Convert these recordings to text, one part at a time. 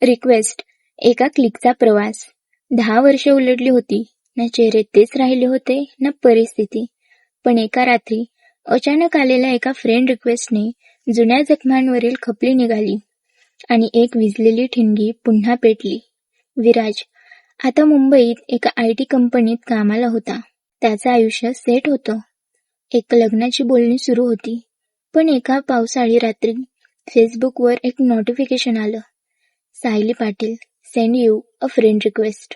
Request, एका क्लिकचा प्रवास. 10 वर्षे उलटली होती. ना चेहरे तेच राहिले होते ना परिस्थिती. पण एका रात्री अचानक आलेल्या एका फ्रेंड रिक्वेस्टने जुन्या जखमांवरील खपली निघाली आणि एक विझलेली ठिणगी पुन्हा पेटली. विराज आता मुंबईत एका IT कंपनीत कामाला होता. त्याचं आयुष्य सेट होतं. एक लग्नाची बोलणी सुरू होती. पण एका पावसाळी रात्री फेसबुकवर एक नोटिफिकेशन आलं. Sayali Patil, send you a friend request.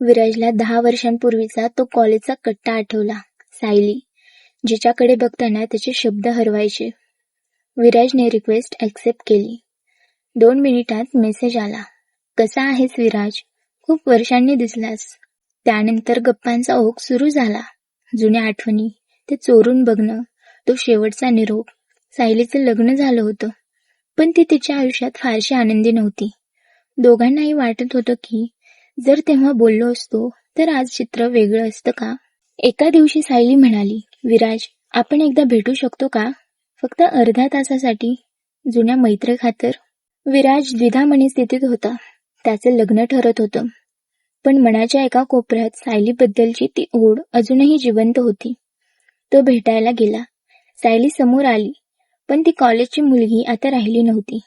विराजला 10 वर्षांपूर्वीचा तो कॉलेजचा कट्टा आठवला. सायली, जिच्याकडे बघताना त्याचे शब्द हरवायचे. विराजने रिक्वेस्ट ॲक्सेप्ट केली. 2 मिनिटात मेसेज आला. कसा आहेस विराज? खूप वर्षांनी दिसलास. त्यानंतर गप्पांचा ओघ सुरू झाला. जुन्या आठवणी, ते चोरून बघणं, तो शेवटचा निरोप. सायलीचं लग्न झालं होतं, पण ती तिच्या आयुष्यात फारशी आनंदी नव्हती. दोघांनाही वाटत होतं की जर तेव्हा बोललो असतो तर आज चित्र वेगळं असतं का? एका दिवशी सायली म्हणाली, विराज, आपण एकदा भेटू शकतो का? फक्त अर्ध्या तासासाठी, जुन्या मैत्रीखातर. विराज द्विधा मनस्थितीत होता. त्याचं लग्न ठरत होतं, पण मनाच्या एका कोपऱ्यात सायलीबद्दलची ती ओढ अजूनही जिवंत होती. तो भेटायला गेला. सायली समोर आली, पण ती कॉलेजची मुलगी आता राहिली नव्हती.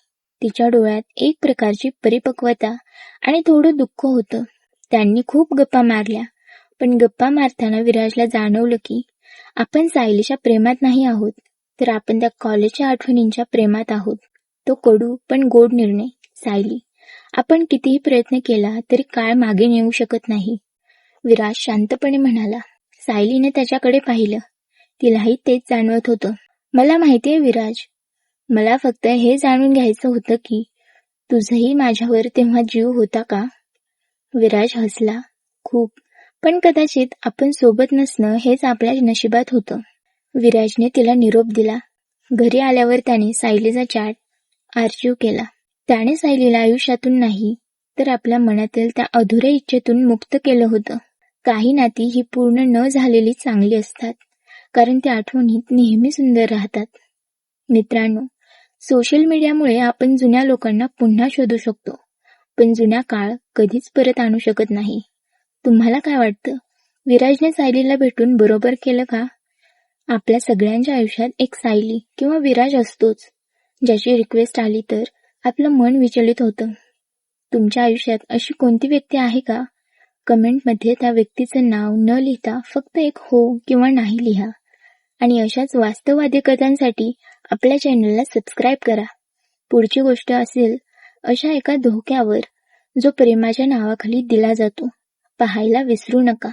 तिच्या डोळ्यात एक प्रकारची परिपक्वता आणि थोडं दुःख होतं. त्यांनी खूप गप्पा मारल्या, पण गप्पा मारताना विराजला जाणवलं की आपण सायलीच्या प्रेमात नाही आहोत, तर आपण त्या कॉलेजच्या आठवणींच्या प्रेमात आहोत. तो कडू पण गोड निर्णय. सायली, आपण कितीही प्रयत्न केला तरी काळ मागे नेऊ शकत नाही. विराज शांतपणे म्हणाला. सायलीने त्याच्याकडे पाहिलं. तिलाही तेच जाणवत होतं. मला माहितीये विराज, मला फक्त हे जाणून घ्यायचं होतं की तुझंही माझ्यावर तेव्हा जीव होता का? विराज हसला. खूप, पण कदाचित आपण सोबत नसणं हेच आपल्या नशिबात होतं. विराजने तिला निरोप दिला. घरी आल्यावर त्याने सायलीचा चॅट आर्चिव्ह केला. त्याने सायलीला आयुष्यातून नाही तर आपल्या मनातील त्या अधुऱ्या इच्छेतून मुक्त केलं होतं. काही नाती ही पूर्ण न झालेली चांगली असतात, कारण त्या आठवणीत नेहमी सुंदर राहतात. मित्रांनो, सोशल मीडियामुळे आपण जुन्या लोकांना पुन्हा शोधू शकतो, पण जुन्या काळ कधीच परत आणू शकत नाही. तुम्हाला काय वाटतं? विराजने सायलीला भेटून बरोबर केलं का? आपल्या सगळ्यांच्या आयुष्यात एक सायली किंवा विराज असतोच, ज्याची रिक्वेस्ट आली तर आपलं मन विचलित होतं. तुमच्या आयुष्यात अशी कोणती व्यक्ती आहे का? कमेंटमध्ये त्या व्यक्तीचं नाव न लिहिता फक्त एक हो किंवा नाही लिहा. आणि अशाच वास्तववादी कथांसाठी आपल्या चॅनलला सबस्क्राईब करा. पुढची गोष्ट असेल अशा एका धोक्यावर जो प्रेमाच्या नावाखाली दिला जातो. पाहायला विसरू नका.